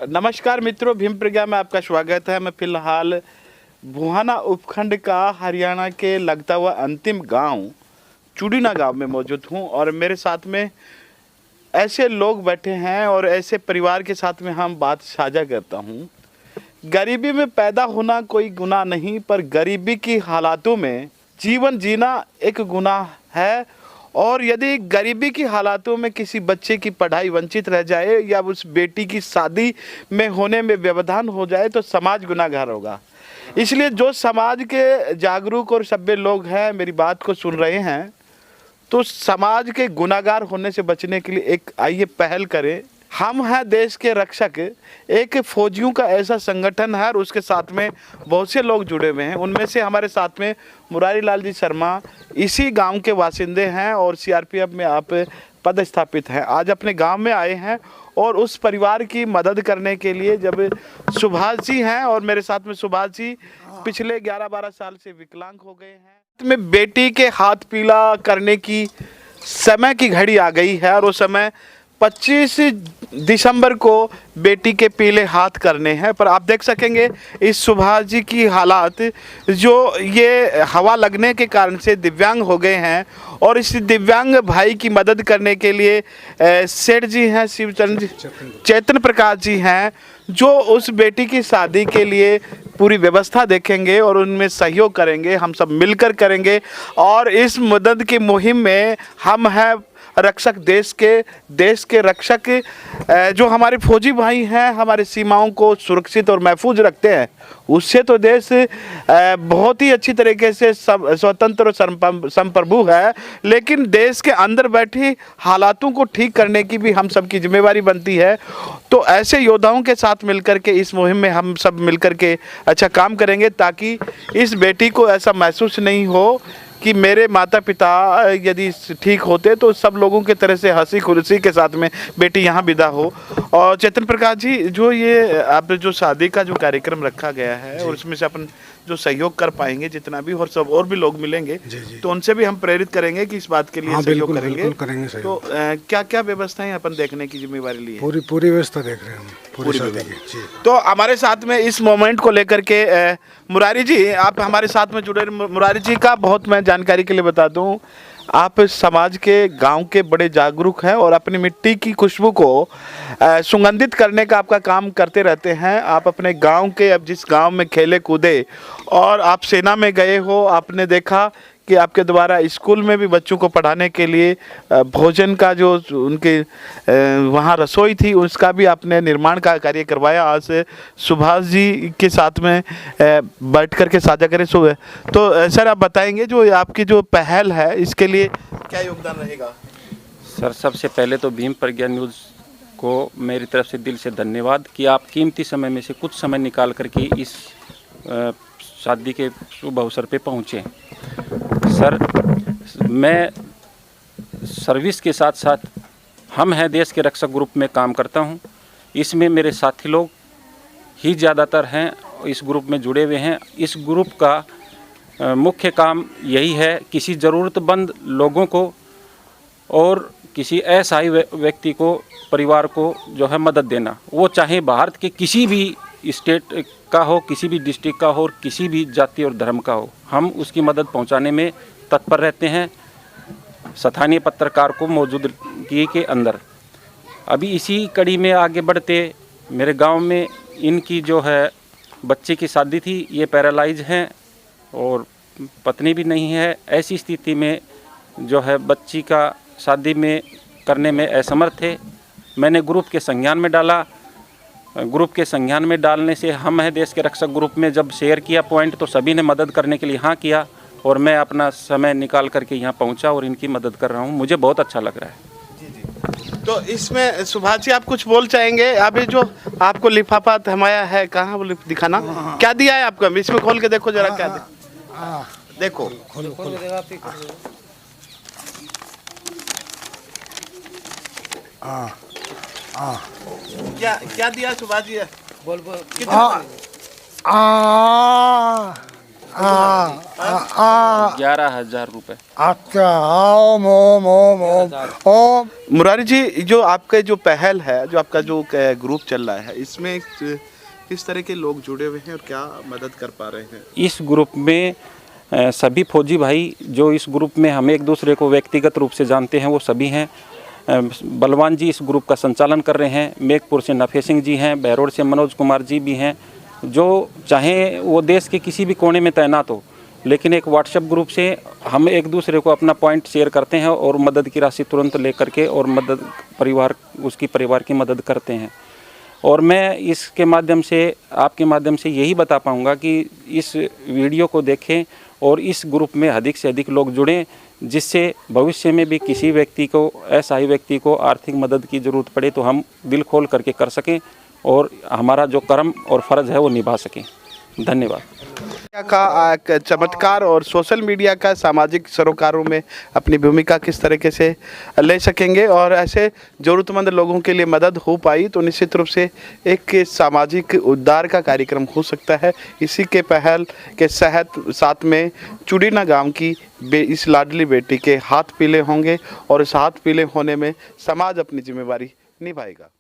नमस्कार मित्रों, भीम प्रज्ञा में आपका स्वागत है। मैं फिलहाल बुहाना उपखंड का हरियाणा के लगता हुआ अंतिम गांव चूड़ीना गांव में मौजूद हूं और मेरे साथ में ऐसे लोग बैठे हैं और ऐसे परिवार के साथ में हम बात साझा करता हूं। गरीबी में पैदा होना कोई गुनाह नहीं, पर गरीबी की हालातों में जीवन जीना एक गुनाह है। और यदि गरीबी की हालातों में किसी बच्चे की पढ़ाई वंचित रह जाए या उस बेटी की शादी में होने में व्यवधान हो जाए तो समाज गुनाहगार होगा। इसलिए जो समाज के जागरूक और सभ्य लोग हैं, मेरी बात को सुन रहे हैं, तो समाज के गुनाहगार होने से बचने के लिए एक आइए पहल करें। हम हैं देश के रक्षक, एक फौजियों का ऐसा संगठन है और उसके साथ में बहुत से लोग जुड़े हुए हैं। उनमें से हमारे साथ में मुरारी लाल जी शर्मा इसी गांव के वासिंदे हैं और सीआरपीएफ में आप पदस्थापित हैं। आज अपने गांव में आए हैं और उस परिवार की मदद करने के लिए। जब सुभाष जी हैं और मेरे साथ में सुभाष जी पिछले 11-12 साल से विकलांग हो गए हैं। में बेटी के हाथ पीला करने की समय की घड़ी आ गई है और वो समय 25 दिसंबर को बेटी के पीले हाथ करने हैं। पर आप देख सकेंगे इस सुभाष जी की हालात, जो ये हवा लगने के कारण से दिव्यांग हो गए हैं और इस दिव्यांग भाई की मदद करने के लिए सेठ जी हैं, शिवचंद्र जी, चेतन प्रकाश जी हैं, जो उस बेटी की शादी के लिए पूरी व्यवस्था देखेंगे और उनमें सहयोग करेंगे। हम सब मिलकर करेंगे और इस मदद की मुहिम में हम हैं रक्षक, देश के रक्षक, जो हमारे फौजी भाई हैं, हमारे सीमाओं को सुरक्षित और महफूज रखते हैं। उससे तो देश बहुत ही अच्छी तरीके से स्वतंत्र और संप्रभु है, लेकिन देश के अंदर बैठी हालातों को ठीक करने की भी हम सब की जिम्मेवारी बनती है। तो ऐसे योद्धाओं के साथ मिलकर के इस मुहिम में हम सब मिलकर के अच्छा काम करेंगे, ताकि इस बेटी को ऐसा महसूस नहीं हो कि मेरे माता पिता यदि ठीक होते तो सब लोगों के तरह से हंसी खुशी के साथ में बेटी यहाँ विदा हो। और चेतन प्रकाश जी, जो ये आप जो शादी का जो कार्यक्रम रखा गया है और उसमें से अपन जो सहयोग कर पाएंगे जितना भी, और सब और भी लोग मिलेंगे तो उनसे भी हम प्रेरित करेंगे कि इस बात के लिए सहयोग करेंगे। तो क्या क्या व्यवस्थाएं अपन देखने की जिम्मेवारी ली है? पूरी व्यवस्था देख रहे हैं हम, पूरी शादी की। तो हमारे साथ में इस मोमेंट को लेकर के मुरारी जी, आप हमारे साथ में जुड़े। मुरारी जी का बहुत मैं जानकारी के लिए बता दूं, आप समाज के गांव के बड़े जागरूक हैं और अपनी मिट्टी की खुशबू को सुगंधित करने का आपका काम करते रहते हैं। आप अपने गांव के, अब जिस गांव में खेले कूदे और आप सेना में गए हो, आपने देखा कि आपके द्वारा स्कूल में भी बच्चों को पढ़ाने के लिए भोजन का जो उनके वहाँ रसोई थी उसका भी आपने निर्माण का कार्य करवाया। आज सुभाष जी के साथ में बैठ कर के साझा करें सुबह। तो सर, आप बताएंगे जो आपकी जो पहल है इसके लिए क्या योगदान रहेगा? सर, सबसे पहले तो भीम प्रज्ञा न्यूज़ को मेरी तरफ से दिल से धन्यवाद कि आप कीमती समय में से कुछ समय निकाल करके इस शादी के शुभ अवसर पे पहुँचे। सर, मैं सर्विस के साथ साथ हम हैं देश के रक्षक ग्रुप में काम करता हूं। इसमें मेरे साथी लोग ही ज़्यादातर हैं, इस ग्रुप में जुड़े हुए हैं। इस ग्रुप का मुख्य काम यही है, किसी ज़रूरतमंद लोगों को और किसी असहाय व्यक्ति को, परिवार को जो है मदद देना। वो चाहे भारत के किसी भी स्टेट का हो, किसी भी डिस्ट्रिक्ट का हो और किसी भी जाति और धर्म का हो, हम उसकी मदद पहुंचाने में तत्पर रहते हैं स्थानीय पत्रकार को मौजूदगी के अंदर। अभी इसी कड़ी में आगे बढ़ते, मेरे गांव में इनकी जो है बच्चे की शादी थी, ये पैरालाइज हैं और पत्नी भी नहीं है। ऐसी स्थिति में जो है बच्ची का शादी में करने में असमर्थ थे। मैंने ग्रुप के संज्ञान में डाला। ग्रुप के संज्ञान में डालने से हम हैं देश के रक्षक ग्रुप में जब शेयर किया पॉइंट, तो सभी ने मदद करने के लिए हाँ किया और मैं अपना समय निकाल करके यहाँ पहुँचा और इनकी मदद कर रहा हूँ। मुझे बहुत अच्छा लग रहा है। जी। तो इसमें सुभाष जी, आप कुछ बोल चाहेंगे? अभी जो आपको लिफाफा थमाया है, कहाँ वो दिखाना, क्या दिया है आपको? इसमें खोल के देखो जरा, क्या देखो। क्या दिया सुभाष जी? बोल। 11,000 रुपये। अच्छा ओम ओम ओम ओम ओम। मुरारी जी, जो आपका जो पहल है, जो आपका जो ग्रुप चल रहा है, इसमें किस तरह के लोग जुड़े हुए हैं और क्या मदद कर पा रहे हैं? इस ग्रुप में सभी फौजी भाई जो इस ग्रुप में हम एक दूसरे को व्यक्तिगत रूप से जानते हैं वो सभी हैं। बलवान जी इस ग्रुप का संचालन कर रहे हैं, मेघपुर से नफे सिंह जी हैं, बहरोड से मनोज कुमार जी भी हैं। जो चाहे वो देश के किसी भी कोने में तैनात हो, लेकिन एक व्हाट्सएप ग्रुप से हम एक दूसरे को अपना पॉइंट शेयर करते हैं और मदद की राशि तुरंत लेकर के और मदद उसकी परिवार की मदद करते हैं। और मैं इसके माध्यम से, आपके माध्यम से यही बता पाऊँगा कि इस वीडियो को देखें और इस ग्रुप में अधिक से अधिक लोग जुड़ें, जिससे भविष्य में भी किसी व्यक्ति को, असहाय व्यक्ति को आर्थिक मदद की ज़रूरत पड़े तो हम दिल खोल करके कर सकें और हमारा जो कर्म और फ़र्ज़ है वो निभा सकें। धन्यवाद। का एक चमत्कार और सोशल मीडिया का सामाजिक सरोकारों में अपनी भूमिका किस तरीके से ले सकेंगे और ऐसे ज़रूरतमंद लोगों के लिए मदद हो पाई तो निश्चित रूप से एक सामाजिक उद्धार का कार्यक्रम हो सकता है। इसी के पहल के साथ में चुड़ीना गांव की इस लाडली बेटी के हाथ पीले होंगे और इस हाथ पीले होने में समाज अपनी जिम्मेवारी निभाएगा।